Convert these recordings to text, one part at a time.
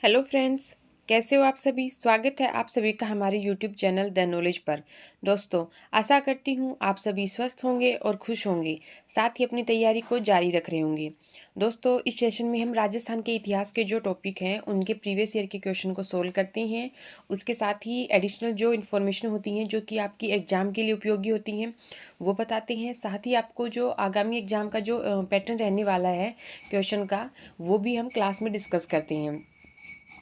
Hello friends, कैसे हो आप सभी। स्वागत है आप सभी का हमारे यूट्यूब चैनल द नॉलेज पर। दोस्तों, आशा करती हूँ आप सभी स्वस्थ होंगे और खुश होंगे, साथ ही अपनी तैयारी को जारी रख रहे होंगे। दोस्तों, इस सेशन में हम राजस्थान के इतिहास के जो टॉपिक हैं उनके प्रीवियस ईयर के क्वेश्चन को सोल्व करते हैं। उसके साथ ही एडिशनल जो इन्फॉर्मेशन होती हैं जो कि आपकी एग्जाम के लिए उपयोगी होती हैं वो बताते हैं। साथ ही आपको जो आगामी एग्जाम का जो पैटर्न रहने वाला है क्वेश्चन का, वो भी हम क्लास में डिस्कस करते हैं।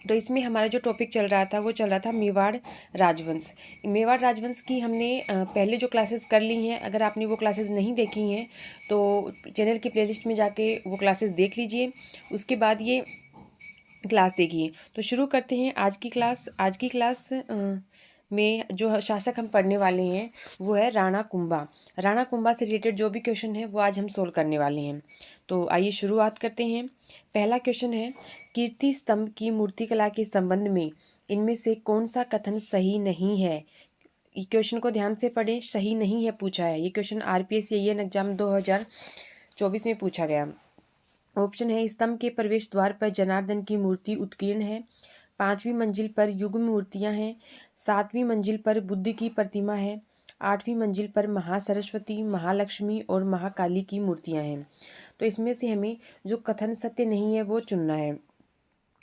तो इसमें हमारा जो टॉपिक चल रहा था वो चल रहा था मेवाड़ राजवंश। मेवाड़ राजवंश की हमने पहले जो क्लासेस कर ली हैं। अगर आपने वो क्लासेस नहीं देखी हैं तो चैनल की प्लेलिस्ट में जाके वो क्लासेस देख लीजिए, उसके बाद ये क्लास देखिए। तो शुरू करते हैं आज की क्लास में जो शासक हम पढ़ने वाले हैं वो है राणा कुंभा। राणा कुंभा से रिलेटेड जो भी क्वेश्चन है वो आज हम सोल्व करने वाले हैं। तो आइए शुरुआत करते हैं। पहला क्वेश्चन है, कीर्ति स्तंभ की मूर्तिकला के संबंध में इनमें से कौन सा कथन सही नहीं है। ये क्वेश्चन को ध्यान से पढ़ें, सही नहीं है पूछा है। ये क्वेश्चन आरपीएस एग्जाम 2024 में पूछा गया। ऑप्शन है, स्तंभ के प्रवेश द्वार पर जनार्दन की मूर्ति उत्कीर्ण है। पांचवी मंजिल पर युग्म मूर्तियां हैं। सातवीं मंजिल पर बुद्ध की प्रतिमा है। आठवीं मंजिल पर महासरस्वती, महालक्ष्मी और महाकाली की मूर्तियां हैं। तो इसमें से हमें जो कथन सत्य नहीं है वो चुनना है।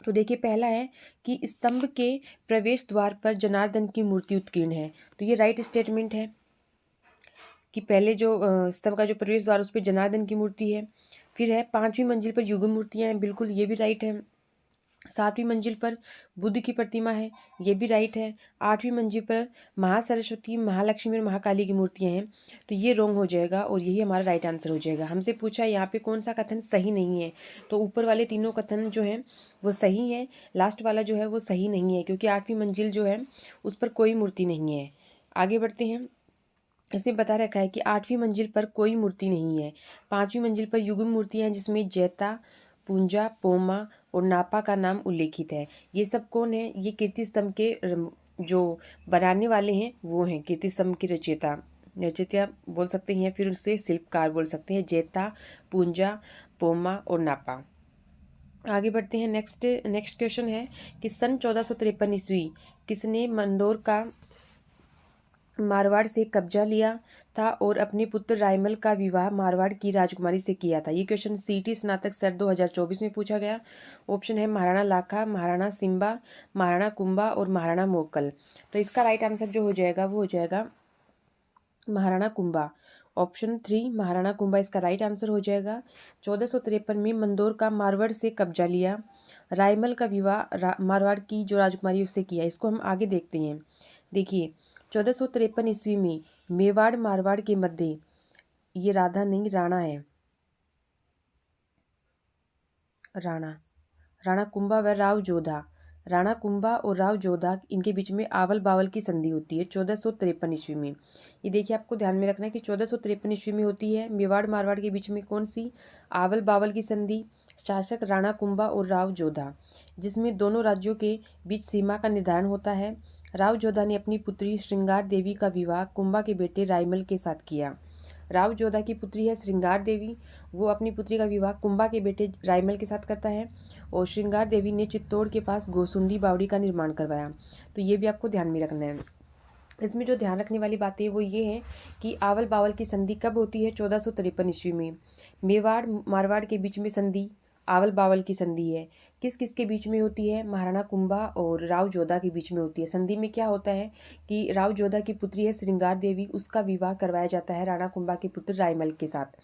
तो देखिए, पहला है कि स्तंभ के प्रवेश द्वार पर जनार्दन की मूर्ति उत्कीर्ण है। तो ये राइट स्टेटमेंट है कि पहले जो स्तंभ का जो प्रवेश द्वार उस पर जनार्दन की मूर्ति है। फिर है, पांचवी मंजिल पर युग्म मूर्तियां हैं, बिल्कुल ये भी राइट है। सातवीं मंजिल पर बुद्ध की प्रतिमा है, ये भी राइट है। आठवीं मंजिल पर महासरस्वती, महालक्ष्मी और महाकाली की मूर्तियां हैं, तो ये रॉन्ग हो जाएगा और यही हमारा राइट आंसर हो जाएगा। हमसे पूछा है यहाँ पे कौन सा कथन सही नहीं है, तो ऊपर वाले तीनों कथन जो हैं वो सही है। लास्ट वाला जो है वो सही नहीं है, क्योंकि आठवीं मंजिल जो है उस पर कोई मूर्ति नहीं है। आगे बढ़ते हैं। इसमें बता रखा है कि आठवीं मंजिल पर कोई मूर्ति नहीं है। पांचवी मंजिल पर युग्म मूर्तियां हैं, जिसमें जैता, पूंजा, पोमा और नापा का नाम उल्लेखित है। ये सब कौन है? ये कीर्ति स्तंभ के जो बनाने वाले हैं वो हैं, कीर्ति स्तंभ के रचयिता। रचयिता बोल सकते हैं, फिर उससे शिल्पकार बोल सकते हैं। जैता, पूंजा, पोमा और नापा। आगे बढ़ते हैं। नेक्स्ट क्वेश्चन है कि सन 1453 ईस्वी किसने मंदोर का मारवाड़ से कब्जा लिया था और अपने पुत्र रायमल का विवाह मारवाड़ की राजकुमारी से किया था। ये क्वेश्चन सीटी स्नातक सत्र 2024 में पूछा गया। ऑप्शन है महाराणा लाखा, महाराणा सिम्बा, महाराणा कुंभा और महाराणा मोकल। तो इसका राइट आंसर जो हो जाएगा वो हो जाएगा महाराणा कुंभा। ऑप्शन 3 महाराणा कुंभा इसका राइट आंसर हो जाएगा। 1453 में मंदोर का मारवाड़ से कब्जा लिया, रायमल का विवाह मारवाड़ की जो राजकुमारी उससे किया। इसको हम आगे देखते हैं। देखिए, 1453 ईस्वी में मेवाड़ मारवाड़ के मध्य, ये राधा नहीं राणा है, राणा राणा कुंभा व राव जोधा। राणा कुंभा और राव जोधा इनके बीच में आवल बावल की संधि होती है 1453 ईस्वी में। ये देखिए, आपको ध्यान में रखना है कि 1453 ईस्वी में होती है मेवाड़ मारवाड़ के बीच में कौन सी? आवल बावल की संधि। शासक राणा कुंभा और राव जोधा, जिसमें दोनों राज्यों के बीच सीमा का निर्धारण होता है। राव जोधा ने अपनी पुत्री श्रृंगार देवी का विवाह कुंभा के बेटे रायमल के साथ किया। राव जोधा की पुत्री है श्रृंगार देवी, वो अपनी पुत्री का विवाह कुंभा के बेटे रायमल के साथ करता है। और श्रृंगार देवी ने चित्तौड़ के पास गोसुंडी बावड़ी का निर्माण करवाया। तो ये भी आपको ध्यान में रखना है। इसमें जो ध्यान रखने वाली बातें वो ये हैं कि आवल बावल की संधि कब होती है? 1453 ईस्वी में। मेवाड़ मारवाड़ के बीच में संधि आवल बावल की संधि है। किस किस के बीच में होती है? महाराणा कुंभा और राव जोधा के बीच में होती है। संधि में क्या होता है कि राव जोधा की पुत्री है श्रृंगार देवी, उसका विवाह करवाया जाता है राणा कुंभा के पुत्र रायमल के साथ।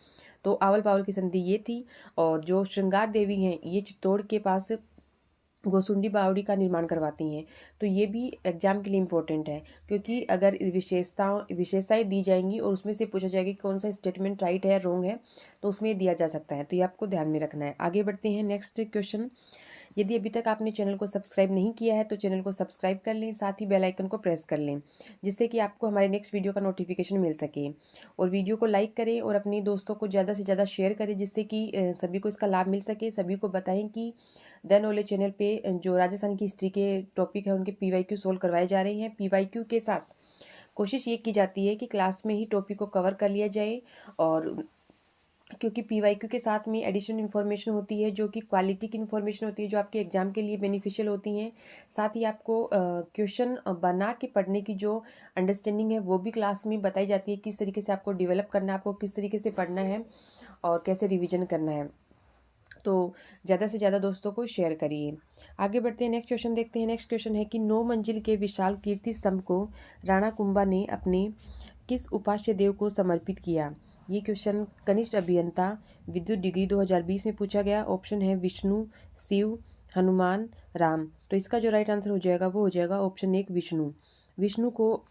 तो आवल बावल की संधि ये थी। और जो श्रृंगार देवी हैं ये चित्तौड़ के पास गोसुंडी बावड़ी का निर्माण करवाती हैं। तो ये भी एग्जाम के लिए इम्पोर्टेंट है, क्योंकि अगर विशेषताएं दी जाएंगी और उसमें से पूछा जाएगा कि कौन सा स्टेटमेंट राइट है या रॉन्ग है, तो उसमें दिया जा सकता है। तो ये आपको ध्यान में रखना है। आगे बढ़ते हैं। नेक्स्ट क्वेश्चन, यदि अभी तक आपने चैनल को सब्सक्राइब नहीं किया है तो चैनल को सब्सक्राइब कर लें, साथ ही बेल आइकन को प्रेस कर लें, जिससे कि आपको हमारे नेक्स्ट वीडियो का नोटिफिकेशन मिल सके। और वीडियो को लाइक करें और अपने दोस्तों को ज़्यादा से ज़्यादा शेयर करें, जिससे कि सभी को इसका लाभ मिल सके। सभी को बताएं कि द नॉलेज चैनल पे जो राजस्थान की हिस्ट्री के टॉपिक है उनके पीवाईक्यू सोल्व करवाए जा रहे हैं। पीवाईक्यू के साथ कोशिश ये की जाती है कि क्लास में ही टॉपिक को कवर कर लिया जाए और क्योंकि पीवाईक्यू के साथ में एडिशनल इन्फॉर्मेशन होती है जो कि क्वालिटी की इन्फॉर्मेशन होती है, जो आपके एग्जाम के लिए बेनिफिशियल होती हैं। साथ ही आपको क्वेश्चन बना के पढ़ने की जो अंडरस्टैंडिंग है वो भी क्लास में बताई जाती है, किस तरीके से आपको डेवलप करना है, आपको किस तरीके से पढ़ना है और कैसे रिविजन करना है। तो ज़्यादा से ज़्यादा दोस्तों को शेयर करिए। आगे बढ़ते हैं, नेक्स्ट क्वेश्चन देखते हैं। नेक्स्ट क्वेश्चन है कि 9 मंजिल के विशाल कीर्ति स्तंभ को राणा कुंभा ने अपने किस उपास्य देव को समर्पित किया? ये क्वेश्चन कनिष्ठ अभियंता विद्युत डिग्री 2020 में पूछा गया। ऑप्शन है विष्णु, शिव, हनुमान, राम। तो इसका जो राइट आंसर हो जाएगा वो हो जाएगा ऑप्शन 1 विष्णु। विष्णु को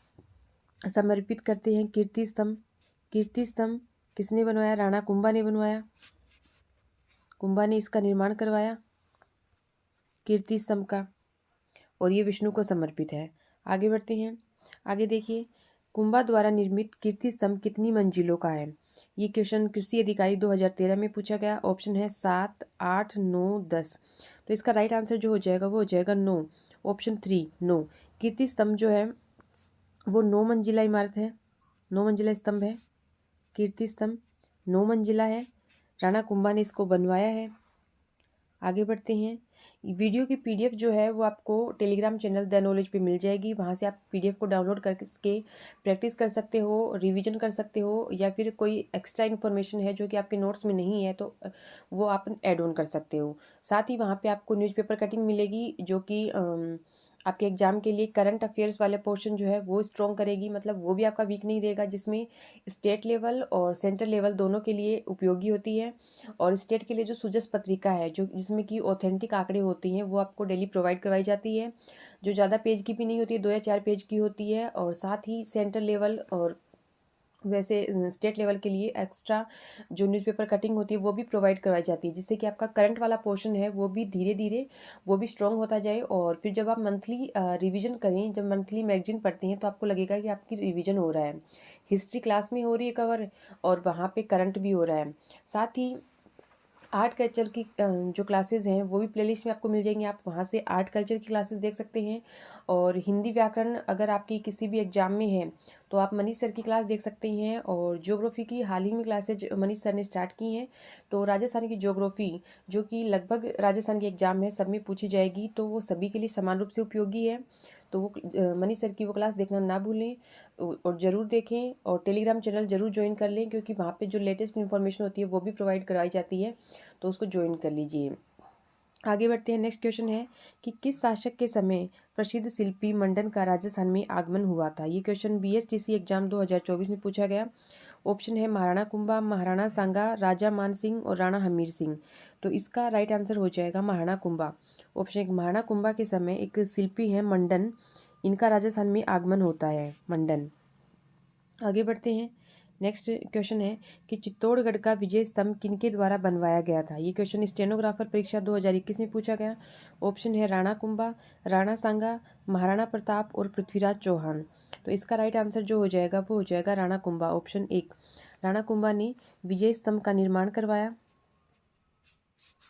समर्पित करते हैं कीर्ति स्तंभ। कीर्ति स्तंभ किसने बनवाया? राणा कुंभा ने बनवाया। कुंभा ने इसका निर्माण करवाया कीर्ति स्तंभ का, और ये विष्णु को समर्पित है। आगे बढ़ते हैं। आगे देखिए, कुंभा द्वारा निर्मित कीर्ति स्तंभ कितनी मंजिलों का है? ये क्वेश्चन कृषि अधिकारी 2013 में पूछा गया। ऑप्शन है 7, 8, 9, 10। तो इसका राइट आंसर जो हो जाएगा वो हो जाएगा 9, ऑप्शन 3 9। कीर्ति स्तंभ जो है वो 9 मंजिला इमारत है, 9 मंजिला स्तंभ है। कीर्ति स्तंभ 9 मंजिला है। राणा कुंभा ने इसको बनवाया है। आगे बढ़ते हैं। वीडियो की पीडीएफ जो है वो आपको टेलीग्राम चैनल द नॉलेज पे मिल जाएगी। वहाँ से आप पीडीएफ को डाउनलोड करके प्रैक्टिस कर सकते हो, रिवीजन कर सकते हो, या फिर कोई एक्स्ट्रा इन्फॉर्मेशन है जो कि आपके नोट्स में नहीं है तो वो आप ऐड ऑन कर सकते हो। साथ ही वहाँ पे आपको न्यूज़पेपर कटिंग मिलेगी जो कि आपके एग्जाम के लिए करंट अफेयर्स वाले पोर्शन जो है वो स्ट्रॉन्ग करेगी, मतलब वो भी आपका वीक नहीं रहेगा, जिसमें स्टेट लेवल और सेंट्रल लेवल दोनों के लिए उपयोगी होती है। और स्टेट के लिए जो सुजस पत्रिका है जो जिसमें कि ऑथेंटिक आंकड़े होती हैं वो आपको डेली प्रोवाइड करवाई जाती है, जो ज़्यादा पेज की भी नहीं होती है, 2 या 4 पेज की होती है। और साथ ही सेंट्रल लेवल और वैसे स्टेट लेवल के लिए एक्स्ट्रा जो न्यूज़पेपर कटिंग होती है वो भी प्रोवाइड करवाई जाती है, जिससे कि आपका करंट वाला पोर्शन है वो भी धीरे धीरे वो भी स्ट्रॉन्ग होता जाए। और फिर जब आप मंथली रिवीजन करें, जब मंथली मैगजीन पढ़ते हैं तो आपको लगेगा कि आपकी रिवीजन हो रहा है, हिस्ट्री क्लास में हो रही है कवर और वहाँ पे करंट भी हो रहा है। साथ ही आर्ट कल्चर की जो क्लासेस हैं वो भी प्लेलिस्ट में आपको मिल जाएंगी, आप वहाँ से आर्ट कल्चर की क्लासेस देख सकते हैं। और हिंदी व्याकरण अगर आपकी किसी भी एग्जाम में है तो आप मनीष सर की क्लास देख सकते हैं। और ज्योग्राफी की हाल ही में क्लासेज मनीष सर ने स्टार्ट की हैं, तो राजस्थान की ज्योग्राफी जो कि लगभग राजस्थान के एग्जाम में सब में पूछी जाएगी, तो वो सभी के लिए समान रूप से उपयोगी है। तो वो मनीष सर की वो क्लास देखना ना भूलें और ज़रूर देखें। और टेलीग्राम चैनल ज़रूर ज्वाइन कर लें, क्योंकि वहाँ पे जो लेटेस्ट इन्फॉर्मेशन होती है वो भी प्रोवाइड करवाई जाती है, तो उसको ज्वाइन कर लीजिए। आगे बढ़ते हैं। नेक्स्ट क्वेश्चन है कि किस शासक के समय प्रसिद्ध शिल्पी मंडन का राजस्थान में आगमन हुआ था? ये क्वेश्चन बीएसटीसी एग्जाम 2024 में पूछा गया। ऑप्शन है महाराणा कुंभा, महाराणा सांगा, राजा मान सिंह और राणा हमीर सिंह। तो इसका राइट आंसर हो जाएगा महाराणा कुंभा। ऑप्शन 1 महाराणा कुंभा के समय एक शिल्पी है मंडन, इनका राजस्थान में आगमन होता है, मंडन। आगे बढ़ते हैं। नेक्स्ट क्वेश्चन है कि चित्तौड़गढ़ का विजय स्तंभ किनके द्वारा बनवाया गया था? ये क्वेश्चन स्टेनोग्राफर परीक्षा 2021 में पूछा गया। ऑप्शन है राणा कुंभा, राणा सांगा, महाराणा प्रताप और पृथ्वीराज चौहान। तो इसका राइट आंसर जो हो जाएगा वो हो जाएगा राणा कुंभा, ऑप्शन 1। राणा कुंभा ने विजय स्तंभ का निर्माण करवाया।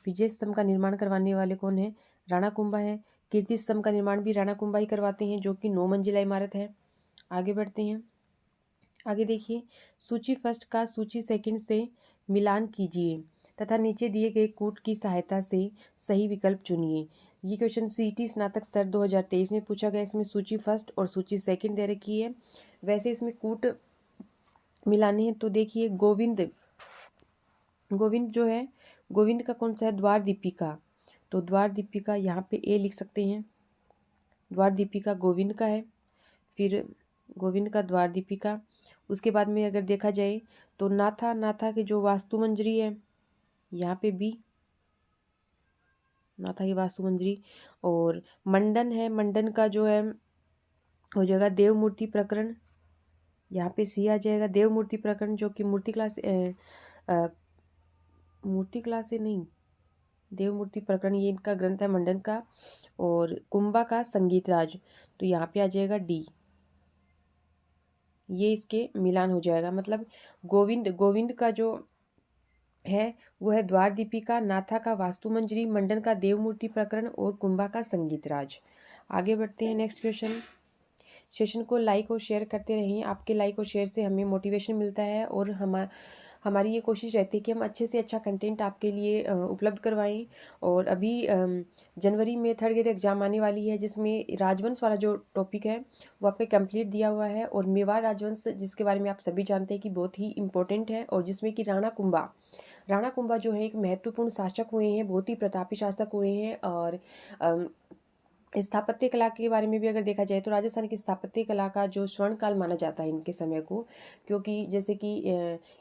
विजय स्तंभ का निर्माण करवाने वाले कौन है? राणा कुंभा है। कीर्ति स्तंभ का निर्माण भी राणा कुंभा ही करवाते हैं, जो कि 9 मंजिला इमारत है। आगे बढ़ते हैं। आगे देखिए, सूची फर्स्ट का सूची सेकंड से मिलान कीजिए तथा नीचे दिए गए कूट की सहायता से सही विकल्प चुनिए। ये क्वेश्चन सीटी स्नातक स्तर 2023 में पूछा गया। इसमें सूची फर्स्ट और सूची सेकंड दे रखी है। वैसे इसमें कूट मिलाने हैं तो देखिए, गोविंद गोविंद जो है, गोविंद का कौन सा है? द्वार दीपिका। तो द्वार दीपिका यहाँ पे ए लिख सकते हैं, द्वार दीपिका गोविंद का है। फिर गोविंद का द्वार दीपिका। उसके बाद में अगर देखा जाए तो नाथा, नाथा की जो वास्तु मंजरी है यहाँ पे बी, नाथा की वास्तु मंजरी। और मंडन है, मंडन का जो है हो जाएगा देव मूर्ति प्रकरण, यहाँ पे सी आ जाएगा, देव मूर्ति प्रकरण, जो कि मूर्ति क्लास से नहीं, देव मूर्ति प्रकरण ये इनका ग्रंथ है मंडन का। और कुंभा का संगीत राज, तो यहाँ पे आ जाएगा डी, ये इसके मिलान हो जाएगा। मतलब गोविंद गोविंद का जो है वो है द्वार दीपिका, नाथा का वास्तु मंजरी, मंडन का देव मूर्ति प्रकरण और कुंभा का संगीत राज। आगे बढ़ते हैं। Next question. सेशन को लाइक और शेयर करते रहें, आपके लाइक और शेयर से हमें मोटिवेशन मिलता है और हमारी ये कोशिश रहती है कि हम अच्छे से अच्छा कंटेंट आपके लिए उपलब्ध करवाएं। और अभी जनवरी में थर्ड ग्रेड एग्जाम आने वाली है, जिसमें राजवंश वाला जो टॉपिक है वो आपके कंप्लीट दिया हुआ है। और मेवाड़ राजवंश, जिसके बारे में आप सभी जानते हैं कि बहुत ही इंपॉर्टेंट है, और जिसमें कि राणा कुंभा जो है एक महत्वपूर्ण शासक हुए हैं, बहुत ही प्रतापी शासक हुए हैं। और अम, स्थापत्य कला के बारे में भी अगर देखा जाए तो राजस्थान की स्थापत्य कला का जो स्वर्ण काल माना जाता है इनके समय को, क्योंकि जैसे कि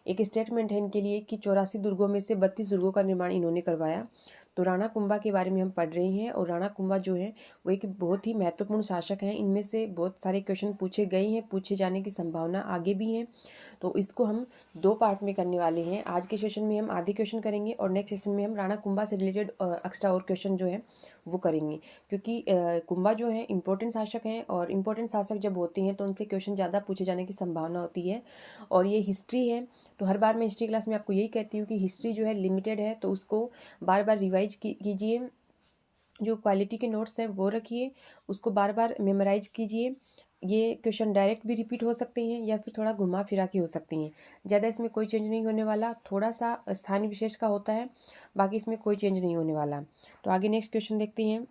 एक स्टेटमेंट है इनके लिए कि 84 दुर्गों में से 32 दुर्गों का निर्माण इन्होंने करवाया। तो राणा कुंभा के बारे में हम पढ़ रहे हैं, और राणा कुंभा जो है वो एक बहुत ही महत्वपूर्ण शासक हैं। इनमें से बहुत सारे क्वेश्चन पूछे गए हैं, पूछे जाने की संभावना आगे भी है। तो इसको हम 2 पार्ट में करने वाले हैं। आज के सेशन में हम आधे क्वेश्चन करेंगे, और नेक्स्ट सेशन में हम राणा कुंभा से रिलेटेड एक्स्ट्रा और क्वेश्चन जो है वो करेंगे। क्योंकि कुंभा जो है इंपॉर्टेंट शासक हैं, और इंपॉर्टेंट शासक जब होते हैं तो उनसे क्वेश्चन ज़्यादा पूछे जाने की संभावना होती है। और ये हिस्ट्री है, तो हर बार मैं हिस्ट्री क्लास में आपको यही कहती हूँ कि हिस्ट्री जो है लिमिटेड है, तो उसको बार बार रिवाइज कीजिए। जो क्वालिटी के नोट्स हैं वो रखिए, उसको बार बार मेमोराइज कीजिए। ये क्वेश्चन डायरेक्ट भी रिपीट हो सकते हैं, या फिर थोड़ा घुमा फिरा के हो सकते हैं। ज़्यादा इसमें कोई चेंज नहीं होने वाला, थोड़ा सा स्थानीय विशेष का होता है, बाकी इसमें कोई चेंज नहीं होने वाला। तो आगे नेक्स्ट क्वेश्चन देखते हैं।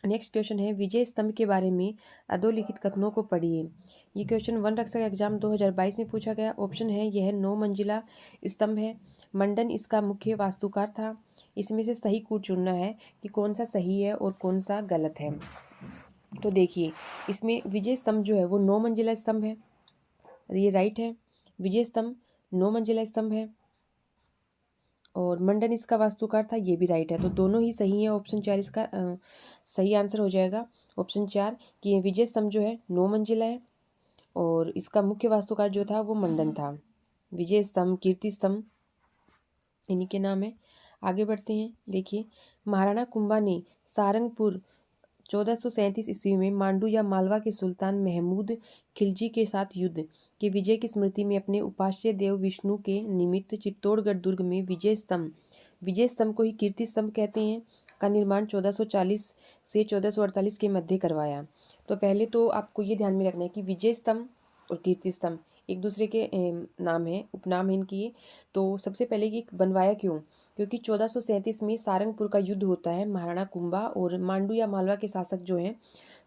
नेक्स्ट क्वेश्चन है, विजय स्तंभ के बारे में अधोलिखित कथनों को पढ़िए। ये क्वेश्चन वन रक्षक एग्जाम 2022 में पूछा गया। ऑप्शन है, यह 9 मंजिला स्तंभ है। मंडन इसका मुख्य वास्तुकार था। इसमें से सही कूट चुनना है कि कौन सा सही है और कौन सा गलत है। तो देखिए, इसमें विजय स्तंभ जो है वो 9 मंजिला स्तंभ है, ये राइट है। विजय स्तंभ 9 मंजिला स्तंभ है, और मंडन इसका वास्तुकार था, ये भी राइट है। तो दोनों ही सही है। ऑप्शन 4 इसका सही आंसर हो जाएगा। ऑप्शन 4 कि ये विजय स्तंभ जो है 9 मंजिला है, और इसका मुख्य वास्तुकार जो था वो मंडन था। विजय स्तंभ, कीर्ति स्तंभ इन्हीं के नाम है। आगे बढ़ते हैं। देखिए, महाराणा कुंभा ने सारंगपुर 1437 ईस्वी में मांडू या मालवा के सुल्तान महमूद खिलजी के साथ युद्ध के विजय की स्मृति में अपने उपास्य देव विष्णु के निमित्त चित्तौड़गढ़ दुर्ग में विजय स्तंभ को ही कीर्ति स्तंभ कहते हैं, का निर्माण 1440 से 1448 के मध्य करवाया। तो पहले तो आपको ये ध्यान में रखना है कि विजय स्तंभ और कीर्ति स्तंभ एक दूसरे के नाम है, उपनाम है इनकी ये। तो सबसे पहले कि बनवाया क्यों, क्योंकि 1437 में सारंगपुर का युद्ध होता है महाराणा कुंभा और मांडू या मालवा के शासक जो हैं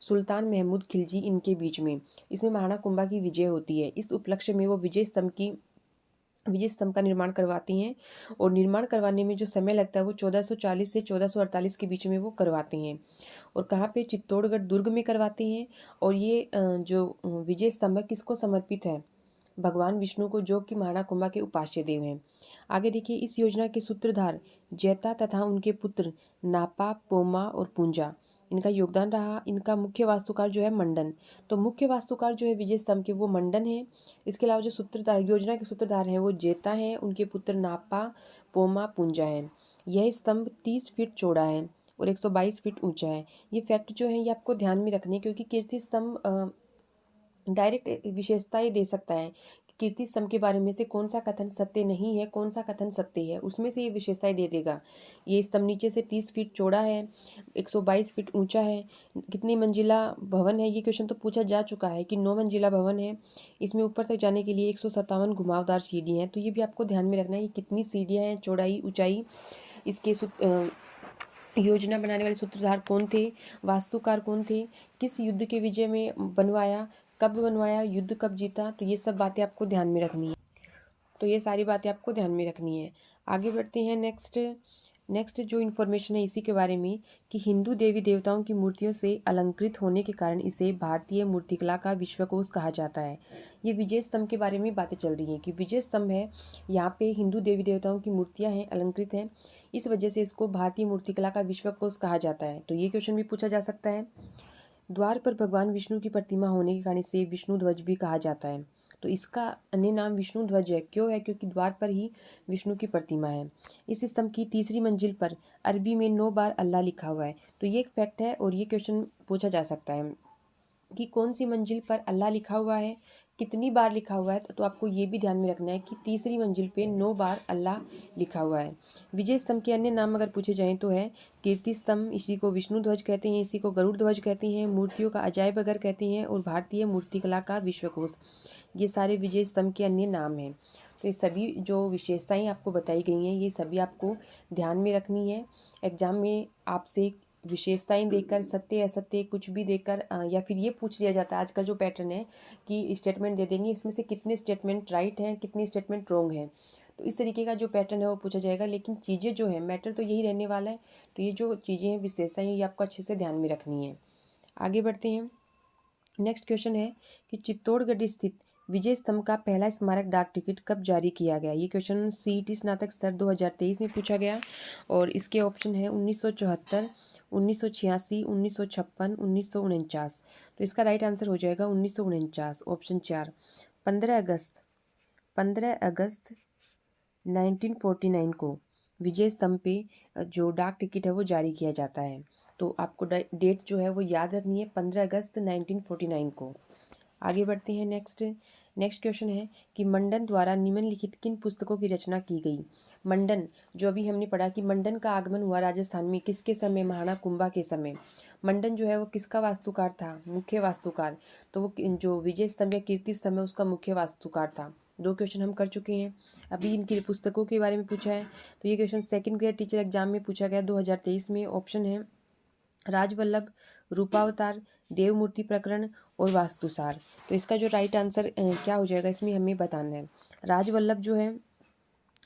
सुल्तान महमूद खिलजी, इनके बीच में। इसमें महाराणा कुंभा की विजय होती है। इस उपलक्ष्य में वो विजय स्तंभ का निर्माण करवाती हैं, और निर्माण करवाने में जो समय लगता है वो 1440 से 1448 के बीच में वो करवाते हैं। और कहाँ पे, चित्तौड़गढ़ दुर्ग में करवाते हैं। और ये जो विजय स्तंभ है किसको समर्पित है, भगवान विष्णु को, जो कि महाराणा कुंभा के उपास्य देव हैं। आगे देखिए, इस योजना के सूत्रधार जैता तथा उनके पुत्र नापा, पोमा और पूंजा, इनका योगदान रहा। इनका मुख्य वास्तुकार जो है मंडन। तो मुख्य वास्तुकार जो है विजय स्तंभ के वो मंडन है। इसके अलावा जो सूत्रधार, योजना के सूत्रधार हैं वो जेता हैं, उनके पुत्र नापा, पोमा, पूंजा हैं। यह स्तंभ 30 फीट चौड़ा है और 122 फीट ऊंचा है। ये फैक्ट जो है ये आपको ध्यान में रखने, क्योंकि कीर्ति स्तंभ डायरेक्ट विशेषताएं दे सकता है कि कीर्ति स्तंभ के बारे में से कौन सा कथन सत्य नहीं है, कौन सा कथन सत्य है, उसमें से ये विशेषताएं दे देगा। ये स्तंभ नीचे से 30 फीट चौड़ा है, 122 फीट ऊंचा है। कितनी मंजिला भवन है, ये क्वेश्चन तो पूछा जा चुका है कि 9 मंजिला भवन है। इसमें ऊपर तक जाने के लिए 157 घुमावदार सीढ़ी हैं। तो ये भी आपको ध्यान में रखना है कि कितनी सीढ़ियाँ हैं, चौड़ाई, ऊंचाई। इसके योजना बनाने वाले सूत्रधार कौन थे, वास्तुकार कौन थे, किस युद्ध के विजय में बनवाया, कब बनवाया, युद्ध कब जीता। तो ये सब बातें आपको ध्यान में रखनी है। तो ये सारी बातें आपको ध्यान में रखनी है। आगे बढ़ते हैं। नेक्स्ट जो इन्फॉर्मेशन है इसी के बारे में, कि हिंदू देवी देवताओं की मूर्तियों से अलंकृत होने के कारण इसे भारतीय मूर्तिकला का विश्वकोश कहा जाता है। ये विजय स्तंभ के बारे में बातें चल रही हैं कि विजय स्तंभ है, यहाँ पे हिंदू देवी देवताओं की मूर्तियाँ हैं, अलंकृत हैं, इस वजह से इसको भारतीय मूर्तिकला का विश्वकोश कहा जाता है। तो ये क्वेश्चन भी पूछा जा सकता है। द्वार पर भगवान विष्णु की प्रतिमा होने के कारण इसे विष्णु ध्वज भी कहा जाता है। तो इसका अन्य नाम विष्णु ध्वज है। क्यों है, क्योंकि द्वार पर ही विष्णु की प्रतिमा है। इस स्तंभ की तीसरी मंजिल पर अरबी में 9 बार अल्लाह लिखा हुआ है। तो ये एक फैक्ट है, और ये क्वेश्चन पूछा जा सकता है कि कौन सी मंजिल पर अल्लाह लिखा हुआ है, कितनी बार लिखा हुआ है। तो आपको ये भी ध्यान में रखना है कि तीसरी मंजिल पे 9 बार अल्लाह लिखा हुआ है। विजय स्तंभ के अन्य नाम अगर पूछे जाएं तो है कीर्ति स्तंभ, इसी को विष्णु ध्वज कहते हैं, इसी को गरुड़ ध्वज कहते हैं, मूर्तियों का अजायब घर कहते हैं, और भारतीय मूर्तिकला का विश्वकोश। ये सारे विजय स्तंभ के अन्य नाम हैं। तो ये सभी जो विशेषताएं आपको बताई गई हैं ये सभी आपको ध्यान में रखनी है। एग्जाम में आपसे विशेषताएं देकर सत्य असत्य कुछ भी देकर या फिर ये पूछ लिया जाता है, आज का जो पैटर्न है कि स्टेटमेंट दे देंगे, इसमें से कितने स्टेटमेंट राइट हैं कितने स्टेटमेंट रॉन्ग हैं। तो इस तरीके का जो पैटर्न है वो पूछा जाएगा। लेकिन चीज़ें जो है मैटर तो यही रहने वाला है। तो ये जो चीज़ें हैं विशेषताएं ये आपको अच्छे से ध्यान में रखनी है। आगे बढ़ते हैं। नेक्स्ट क्वेश्चन है कि चित्तौड़गढ़ स्थित विजय स्तंभ का पहला स्मारक डाक टिकट कब जारी किया गया। ये क्वेश्चन सीईटी स्नातक स्तर 2023 में पूछा गया और इसके ऑप्शन है 1974, 1986, 1956, 1949। तो इसका राइट आंसर हो जाएगा 1949, ऑप्शन 4। 15 अगस्त 1949 को विजय स्तंभ पे जो डाक टिकट है वो जारी किया जाता है। तो आपको डेट जो है वो याद रखनी है, 15 अगस्त 1949 को। आगे बढ़ते हैं। नेक्स्ट क्वेश्चन है कि मंडन द्वारा निम्नलिखित किन पुस्तकों की रचना की गई। मंडन, जो अभी हमने पढ़ा कि मंडन का आगमन हुआ राजस्थान में किसके समय, महाराणा कुंभा के समय। मंडन जो है वो किसका वास्तुकार था, मुख्य वास्तुकार। तो वो जो विजय स्तंभ या कीर्ति स्तंभ है उसका मुख्य वास्तुकार था। 2 क्वेश्चन हम कर चुके हैं। अभी इनकी पुस्तकों के बारे में पूछा है। तो ये question second grade teacher exam में पूछा गया 2023 में। ऑप्शन है राजवल्लभ, रूपावतार, देवमूर्ति प्रकरण और वास्तुसार। तो इसका जो राइट आंसर क्या हो जाएगा इसमें हमें बताना है। राजवल्लभ जो है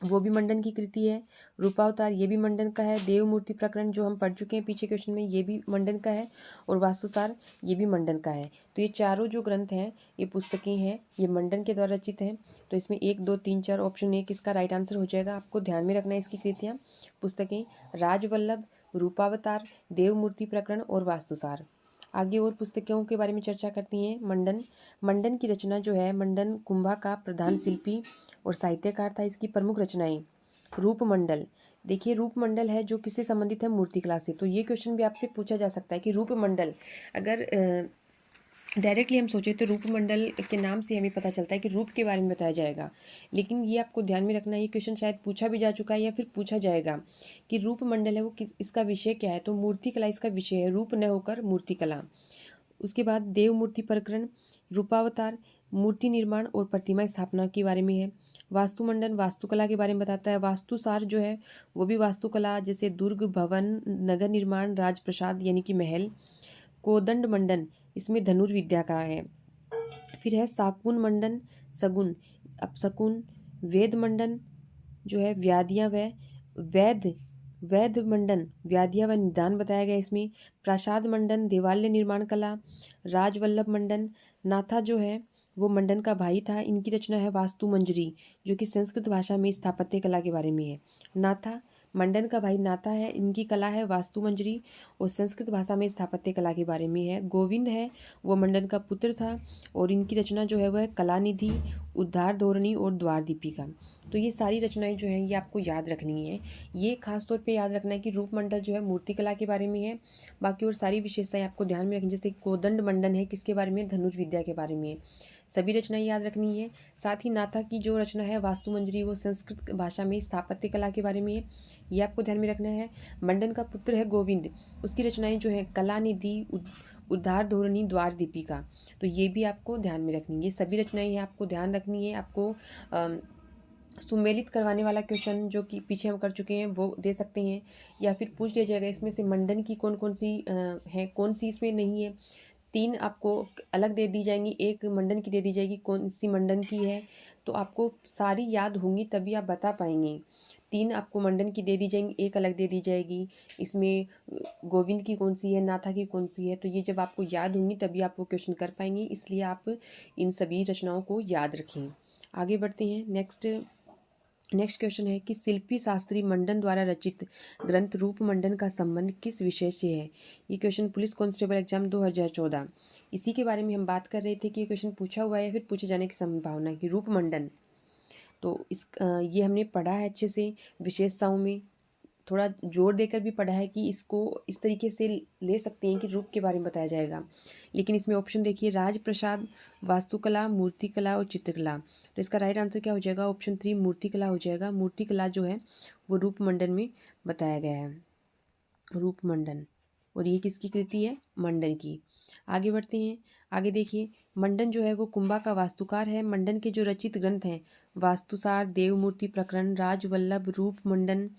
वो भी मंडन की कृति है, रूपावतार ये भी मंडन का है, देवमूर्ति प्रकरण जो हम पढ़ चुके हैं पीछे क्वेश्चन में ये भी मंडन का है, और वास्तुसार ये भी मंडन का है। तो ये चारों जो ग्रंथ हैं ये पुस्तकें हैं ये मंडन के द्वारा रचित हैं। तो इसमें 1, 2, 3, 4 ऑप्शन 1 इसका राइट आंसर हो जाएगा। आपको ध्यान में रखना है इसकी कृतियाँ पुस्तकें राजवल्लभ, रूपावतार, देवमूर्ति प्रकरण और वास्तुसार। आगे और पुस्तकों के बारे में चर्चा करती हैं। मंडन की रचना जो है, मंडन कुंभा का प्रधान शिल्पी और साहित्यकार था। इसकी प्रमुख रचनाएं रूपमंडल। देखिए रूपमंडल है जो किससे संबंधित है, मूर्तिकला से। तो ये क्वेश्चन भी आपसे पूछा जा सकता है कि रूपमंडल, अगर डायरेक्टली हम सोचे तो रूपमंडल के नाम से हमें पता चलता है कि रूप के बारे में बताया जाएगा। लेकिन ये आपको ध्यान में रखना है, ये क्वेश्चन शायद पूछा भी जा चुका है या फिर पूछा जाएगा कि रूपमंडल है वो किस, इसका विषय क्या है। तो मूर्तिकला इसका विषय है, रूप न होकर मूर्तिकला। उसके बाद देवमूर्ति प्रकरण, रूपावतार मूर्ति निर्माण और प्रतिमा स्थापना के बारे में है। वास्तुमंडन वास्तुकला के बारे में बताता है। वास्तुसार जो है वो भी वास्तुकला, जैसे दुर्ग, भवन, नगर निर्माण, राजप्रसाद यानी कि महल। कोदंड मंडन इसमें धनुर्विद्या का है। फिर है साकुन मंडन, सगुन अपशकुन। वेद मंडन जो है व्याधियाँ व वैध वैध मंडन व्याधियाँ व निदान बताया गया इसमें। प्रासाद मंडन देवालय निर्माण कला। राजवल्लभ मंडन नाथा जो है वो मंडन का भाई था। इनकी रचना है वास्तु मंजरी जो कि संस्कृत भाषा में स्थापत्य कला के बारे में है। नाथा मंडन का भाई नाथा है, इनकी कला है वास्तु मंजरी और संस्कृत भाषा में स्थापत्य कला के बारे में है। गोविंद है वो मंडन का पुत्र था और इनकी रचना जो है वह कलानिधि, उद्धार धोरणी और द्वार दीपिका। तो ये सारी रचनाएं जो हैं ये आपको याद रखनी है। ये खास तौर पे याद रखना है कि रूपमंडल जो है मूर्तिकला के बारे में है। बाकी और सारी विशेषताएं आपको ध्यान में रखनी, जैसे कोदंड मंडन है किसके बारे में, धनुष विद्या के बारे में है। सभी रचनाएं याद रखनी है। साथ ही नाथा की जो रचना है वास्तु मंजरी वो संस्कृत भाषा में स्थापत्य कला के बारे में है, ये आपको ध्यान में रखना है। मंडन का पुत्र है गोविंद, उसकी रचनाएं जो है कलानिधि, उद्धार धोरणी, द्वार दीपिका। तो ये भी आपको ध्यान में रखनी है। ये सभी रचनाएं हैं आपको ध्यान रखनी है। आपको सुमेलित करवाने वाला क्वेश्चन जो कि पीछे हम कर चुके हैं वो दे सकते हैं, या फिर पूछ लिया जाएगा इसमें से मंडन की कौन कौन सी है, कौन सी इसमें नहीं है। 3 आपको अलग दे दी जाएंगी, 1 मंडन की दे दी जाएगी, कौन सी मंडन की है। तो आपको सारी याद होंगी तभी आप बता पाएंगे। 3 आपको मंडन की दे दी जाएंगी, 1 अलग दे दी जाएगी। इसमें गोविंद की कौन सी है, नाथा की कौन सी है। तो ये जब आपको याद होंगी तभी आप वो क्वेश्चन कर पाएंगे, इसलिए आप इन सभी रचनाओं को याद रखें। आगे बढ़ते हैं। नेक्स्ट क्वेश्चन है कि शिल्पी शास्त्री मंडन द्वारा रचित ग्रंथ रूप मंडन का संबंध किस विषय से है। ये क्वेश्चन पुलिस कांस्टेबल एग्जाम 2014 इसी के बारे में हम बात कर रहे थे कि ये क्वेश्चन पूछा हुआ है या फिर पूछे जाने की संभावना है कि रूप मंडन। तो ये हमने पढ़ा है अच्छे से, विशेषताओं में थोड़ा जोर देकर भी पढ़ा है कि इसको इस तरीके से ले सकते हैं कि रूप के बारे में बताया जाएगा। लेकिन इसमें ऑप्शन देखिए राजप्रसाद, वास्तुकला, मूर्तिकला और चित्रकला। तो इसका राइट आंसर क्या हो जाएगा, ऑप्शन 3 मूर्तिकला हो जाएगा। मूर्तिकला जो है वो रूप मंडन में बताया गया है, रूप मंडन। और ये किसकी कृति है, मंडन की। आगे बढ़ते हैं। आगे देखिए मंडन जो है वो कुंभा का वास्तुकार है। मंडन के जो रचित ग्रंथ हैं वास्तुसार, देवमूर्ति प्रकरण, राजवल्लभ, रूप मंडन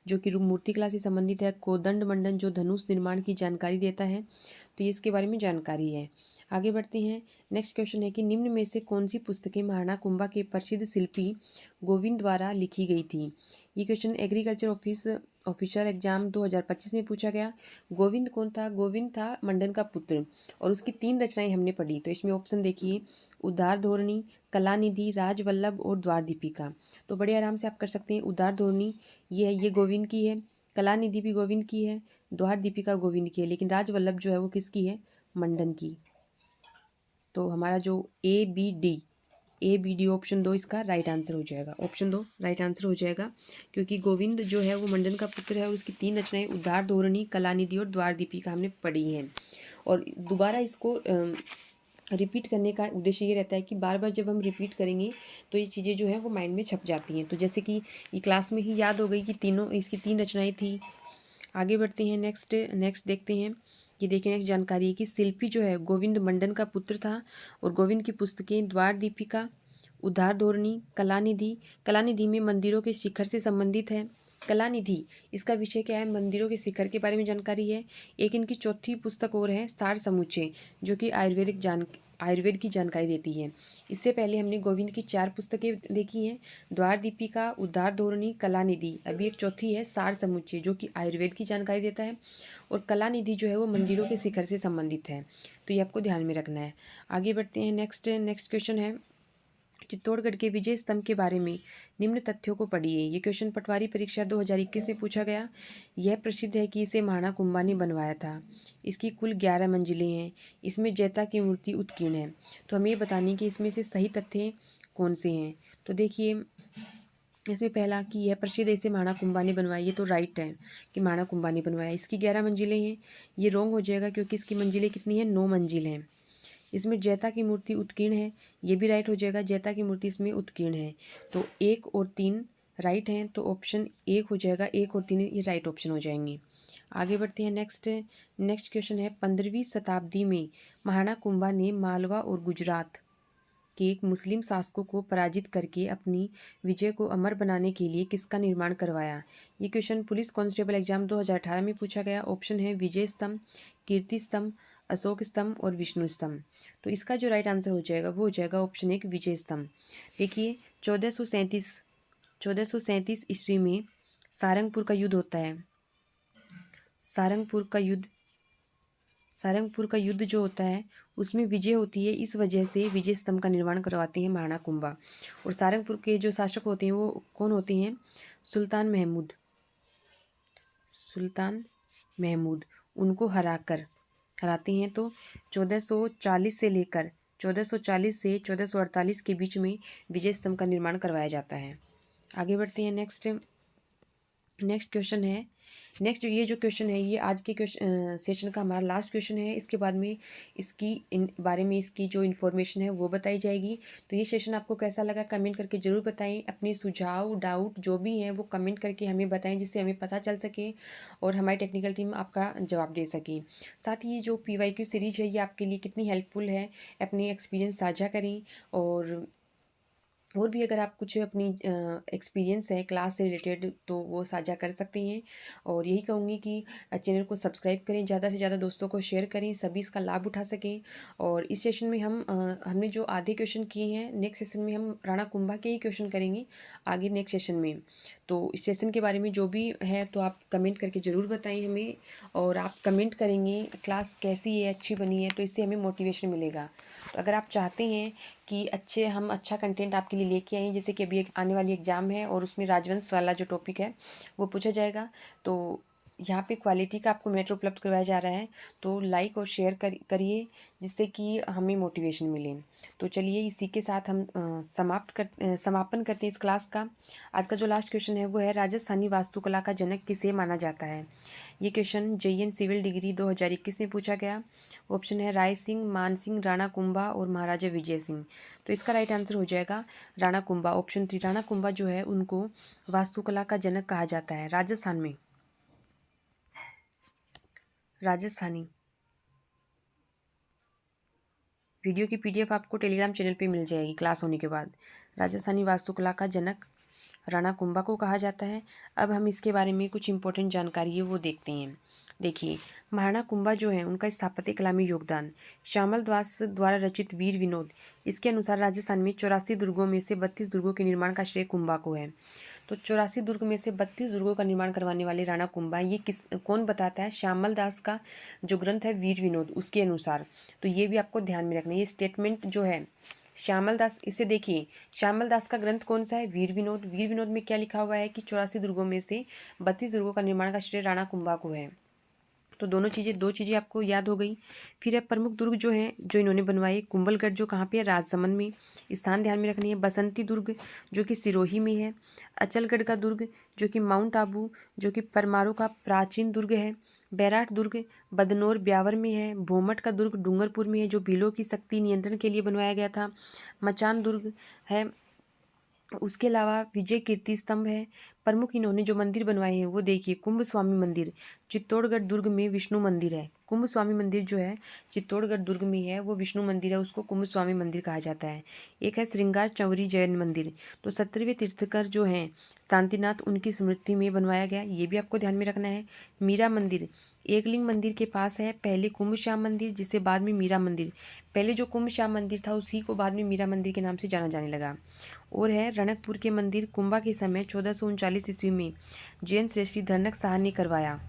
जो कि मूर्ति कला से संबंधित है, कोदंड मंडन जो धनुष निर्माण की जानकारी देता है। तो ये इसके बारे में जानकारी है। आगे बढ़ते हैं। नेक्स्ट क्वेश्चन है कि निम्न में से कौन सी पुस्तकें महाराणा कुंभा के प्रसिद्ध शिल्पी गोविंद द्वारा लिखी गई थी। ये क्वेश्चन एग्रीकल्चर ऑफिसर एग्जाम 2025 में पूछा गया। गोविंद कौन था? गोविंद था मंडन का पुत्र और उसकी 3 रचनाएं हमने पढ़ी। तो इसमें ऑप्शन देखिए, उदार धोरणी, कलानिधि, राजवल्लभ और द्वार दीपिका। तो बड़े आराम से आप कर सकते हैं। उदार धोरणी ये गोविंद की है, कलानिधि भी गोविंद की है, द्वार दीपिका गोविंद की है, लेकिन राजवल्लभ जो है वो किसकी है? मंडन की। तो हमारा जो ए बी डी ऑप्शन 2 इसका राइट आंसर हो जाएगा। ऑप्शन 2 राइट आंसर हो जाएगा, क्योंकि गोविंद जो है वो मंडन का पुत्र है और उसकी 3 रचनाएं उदार धोरणी, कलानिधि और द्वार दीपिका हमने पढ़ी हैं। और दोबारा इसको रिपीट करने का उद्देश्य ये रहता है कि बार बार जब हम रिपीट करेंगे तो ये चीज़ें जो है वो माइंड में छप जाती हैं। तो जैसे कि ये क्लास में ही याद हो गई कि तीनों इसकी 3 रचनाएं थी। आगे बढ़ते हैं। नेक्स्ट देखते हैं। ये देखिए नेक्स्ट जानकारी है कि शिल्पी जो है गोविंद मंडन का पुत्र था और गोविंद की पुस्तकें द्वार दीपिका, उदार धोरणी, कलानिधि में मंदिरों के शिखर से संबंधित है। कलानिधि इसका विषय क्या है? मंदिरों के शिखर के बारे में जानकारी है। एक इनकी चौथी पुस्तक और है सार समुच्चय, जो कि आयुर्वेद की जानकारी देती है। इससे पहले हमने गोविंद की 4 पुस्तकें देखी हैं, द्वार दीपिका, उदार धोरणी, कलानिधि। अभी एक चौथी है सार समुच्चय, जो कि आयुर्वेद की जानकारी देता है। और कलानिधि जो है वो मंदिरों के शिखर से संबंधित है। तो ये आपको ध्यान में रखना है। आगे बढ़ते हैं। नेक्स्ट क्वेश्चन है, चित्तौड़गढ़ के विजय स्तंभ के बारे में निम्न तथ्यों को पढ़िए। ये क्वेश्चन पटवारी परीक्षा 2021 में पूछा गया। यह प्रसिद्ध है कि इसे महाराणा कुंभा ने बनवाया था। इसकी कुल 11 मंजिलें हैं। इसमें जैता की मूर्ति उत्कीर्ण है। तो हमें ये बतानी कि इसमें से सही तथ्य कौन से हैं। तो देखिए, इसमें पहला कि यह प्रसिद्ध है इसे महाराणा कुंभा ने बनवाया, ये तो राइट है कि महाराणा कुंभा ने बनवाया। इसकी 11 मंजिलें हैं, ये रॉन्ग हो जाएगा, क्योंकि इसकी मंजिलें कितनी हैं? 9 मंजिल हैं। इसमें जैता की मूर्ति उत्कीर्ण है, ये भी राइट हो जाएगा, जैता की मूर्ति इसमें उत्कीर्ण है। तो 1 और 3 राइट हैं, तो ऑप्शन 1 हो जाएगा। 1 और 3 ये राइट ऑप्शन हो जाएंगे। आगे बढ़ते हैं। नेक्स्ट क्वेश्चन है, 15वीं शताब्दी में महाराणा कुंभा ने मालवा और गुजरात के एक मुस्लिम शासकों को पराजित करके अपनी विजय को अमर बनाने के लिए किसका निर्माण करवाया। ये क्वेश्चन पुलिस कांस्टेबल एग्जाम 2018 में पूछा गया। ऑप्शन है विजय स्तंभ, कीर्ति स्तंभ, अशोक स्तंभ और विष्णु स्तंभ। तो इसका जो राइट आंसर हो जाएगा वो हो जाएगा ऑप्शन 1 विजय स्तंभ। देखिए, 1437 ईस्वी में सारंगपुर का युद्ध होता है। सारंगपुर का युद्ध जो होता है उसमें विजय होती है। इस वजह से विजय स्तंभ का निर्माण करवाते हैं महाराणा कुंभा। और सारंगपुर के जो शासक होते हैं वो कौन होते हैं? सुल्तान महमूद उनको हराते हैं। तो 1440 से 1448 के बीच में विजय स्तंभ का निर्माण करवाया जाता है। आगे बढ़ते हैं। नेक्स्ट क्वेश्चन है। ये जो क्वेश्चन है ये आज के सेशन का हमारा लास्ट क्वेश्चन है। इसके बाद में बारे में इसकी जो इन्फॉर्मेशन है वो बताई जाएगी। तो ये सेशन आपको कैसा लगा कमेंट करके ज़रूर बताएं। अपने सुझाव डाउट जो भी हैं वो कमेंट करके हमें बताएं, जिससे हमें पता चल सके और हमारी टेक्निकल टीम आपका जवाब दे सके। साथ ही ये जो PYQ सीरीज है ये आपके लिए कितनी हेल्पफुल है, अपने एक्सपीरियंस साझा करें। और भी अगर आप कुछ अपनी एक्सपीरियंस है क्लास से रिलेटेड तो वो साझा कर सकते हैं। और यही कहूँगी कि चैनल को सब्सक्राइब करें, ज़्यादा से ज़्यादा दोस्तों को शेयर करें, सभी इसका लाभ उठा सकें। और इस सेशन में हमने जो आधे क्वेश्चन किए हैं, नेक्स्ट सेशन में हम राणा कुंभा के ही क्वेश्चन करेंगे आगे नेक्स्ट सेशन में। तो इस सेशन के बारे में जो भी है तो आप कमेंट करके ज़रूर बताएं हमें। और आप कमेंट करेंगे क्लास कैसी है, अच्छी बनी है, तो इससे हमें मोटिवेशन मिलेगा। तो अगर आप चाहते हैं कि हम अच्छा कंटेंट आपके लिए लेके आए, जैसे कि अभी एक आने वाली एग्ज़ाम है और उसमें राजवंश वाला जो टॉपिक है वो पूछा जाएगा, तो यहाँ पे क्वालिटी का आपको मैटर उपलब्ध करवाया जा रहा है। तो लाइक और शेयर करिए, जिससे कि हमें मोटिवेशन मिले। तो चलिए इसी के साथ हम समापन करते हैं इस क्लास का। आज का जो लास्ट क्वेश्चन है वो है, राजस्थानी वास्तुकला का जनक किसे माना जाता है। ये क्वेश्चन JN सिविल डिग्री 2021 में पूछा गया। ऑप्शन है राय सिंह, मान सिंह, राणा कुंभा और महाराजा विजय सिंह। तो इसका राइट आंसर हो जाएगा राणा कुंभा। ऑप्शन 3 राणा कुंभा जो है उनको वास्तुकला का जनक कहा जाता है। राजस्थानी वीडियो की PDF आपको टेलीग्राम चैनल पे मिल जाएगी क्लास होने के बाद। राजस्थानी वास्तुकला का जनक राणा कुंभा को कहा जाता है। अब हम इसके बारे में कुछ इंपॉर्टेंट जानकारी है वो देखते हैं। देखिए, महाराणा कुंभा जो है उनका स्थापत्य कला में योगदान। श्यामल दास द्वारा रचित वीर विनोद, इसके अनुसार राजस्थान में 84 दुर्गों में से 32 दुर्गों के निर्माण का श्रेय कुंभा को है। तो 84 दुर्ग में से 32 दुर्गों का निर्माण करवाने वाले राणा कुंभा, ये कौन बताता है? श्यामल दास का जो ग्रंथ है वीर विनोद, उसके अनुसार। तो ये भी आपको ध्यान में रखना है। ये स्टेटमेंट जो है श्यामल दास, इसे देखिए, श्यामल दास का ग्रंथ कौन सा है? वीर विनोद। वीर विनोद में क्या लिखा हुआ है कि 84 दुर्गों में से 32 दुर्गों का निर्माण का श्रेय राणा कुंभा को है। तो दो चीज़ें आपको याद हो गई। फिर है प्रमुख दुर्ग जो हैं जो इन्होंने बनवाए। कुंभलगढ़ जो कहाँ पे है? राजसमंद में। स्थान ध्यान में रखनी है। बसंती दुर्ग जो कि सिरोही में है। अचलगढ़ का दुर्ग जो कि माउंट आबू जो कि परमारों का प्राचीन दुर्ग है। बैराट दुर्ग बदनौर ब्यावर में है। भोमट का दुर्ग डूंगरपुर में है जो भीलों की शक्ति नियंत्रण के लिए बनवाया गया था। मचान दुर्ग है। उसके अलावा विजय कीर्ति स्तंभ है। प्रमुख इन्होंने जो मंदिर बनवाए हैं वो देखिए, कुंभ स्वामी मंदिर चित्तौड़गढ़ दुर्ग में विष्णु मंदिर है। कुंभ स्वामी मंदिर जो है चित्तौड़गढ़ दुर्ग में है वो विष्णु मंदिर है, उसको कुंभ स्वामी मंदिर कहा जाता है। एक है श्रृंगार चौरी जैन मंदिर, तो 17वें तीर्थकर जो हैं शांतिनाथ, उनकी स्मृति में बनवाया गया, ये भी आपको ध्यान में रखना है। मीरा मंदिर एकलिंग मंदिर के पास है। पहले कुंभ श्याम मंदिर जिसे बाद में मीरा मंदिर, पहले जो कुंभ श्याम मंदिर था उसी को बाद में मीरा मंदिर के नाम से जाना जाने लगा। और है रणकपुर के मंदिर, कुंभा के समय 1439 ईस्वी में जैन श्रेष्ठी धनक शाह ने करवाया।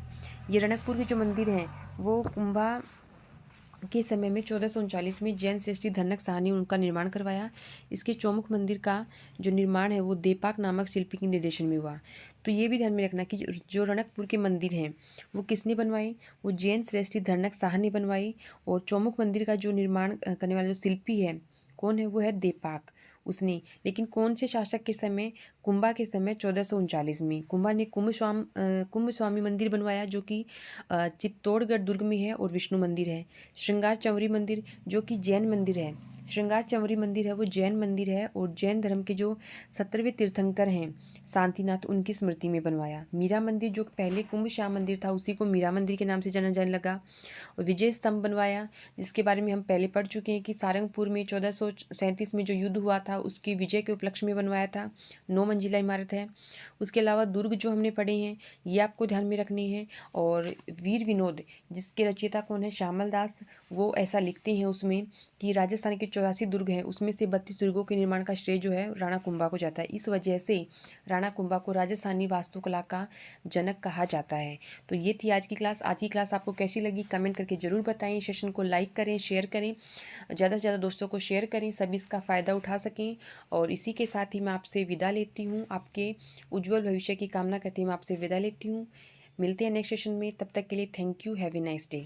ये रणकपुर के जो मंदिर हैं वो कुंभा के समय में 1439 में जैन श्रेष्ठी धनक शाह ने उनका निर्माण करवाया। इसके चौमुख मंदिर का जो निर्माण है वो देपाक नामक शिल्पी के निर्देशन में हुआ। तो ये भी ध्यान में रखना कि जो रणकपुर के मंदिर हैं वो किसने बनवाए? वो जैन श्रेष्ठी धनक शाह ने बनवाई। और चौमुख मंदिर का जो निर्माण करने वाला जो शिल्पी है कौन है? वो है देपाक, उसने। लेकिन कौन से शासक के समय? कुंभा के समय 1439 में कुंभा ने कुंभ स्वामी मंदिर बनवाया जो कि चित्तौड़गढ़ दुर्ग में है और विष्णु मंदिर है। श्रृंगार चौरी मंदिर जो कि जैन मंदिर है, श्रृंगार चौरी मंदिर है वो जैन मंदिर है और जैन धर्म के जो 17वें तीर्थंकर हैं शांतिनाथ, उनकी स्मृति में बनवाया। मीरा मंदिर जो पहले कुंभ श्याम मंदिर था उसी को मीरा मंदिर के नाम से जाना जाने लगा। और विजय स्तंभ बनवाया जिसके बारे में हम पहले पढ़ चुके हैं कि सारंगपुर में 1437 में जो युद्ध हुआ था उसकी विजय के उपलक्ष्य में बनवाया था। 9 मंजिला इमारत है। उसके अलावा दुर्ग जो हमने पढ़े हैं ये आपको ध्यान में रखने हैं। और वीर विनोद जिसके रचयिता कौन है? श्यामल दास। वो ऐसा लिखते हैं उसमें कि राजस्थान के 84 दुर्ग हैं उसमें से 32 दुर्गों के निर्माण का श्रेय जो है राणा कुंभा को जाता है। इस वजह से राणा कुंभा को राजस्थानी वास्तुकला का जनक कहा जाता है। तो ये थी आज की क्लास। आज की क्लास आपको कैसी लगी कमेंट करके ज़रूर बताएं। सेशन को लाइक करें, शेयर करें, ज़्यादा से ज़्यादा दोस्तों को शेयर करें, सभी इसका फ़ायदा उठा सकें। और इसी के साथ ही मैं आपसे विदा लेती हूँ, आपके उज्जवल भविष्य की कामना करती हूँ, मैं आपसे विदा लेती हूँ। मिलते हैं नेक्स्ट सेशन में, तब तक के लिए thank you, have a nice day.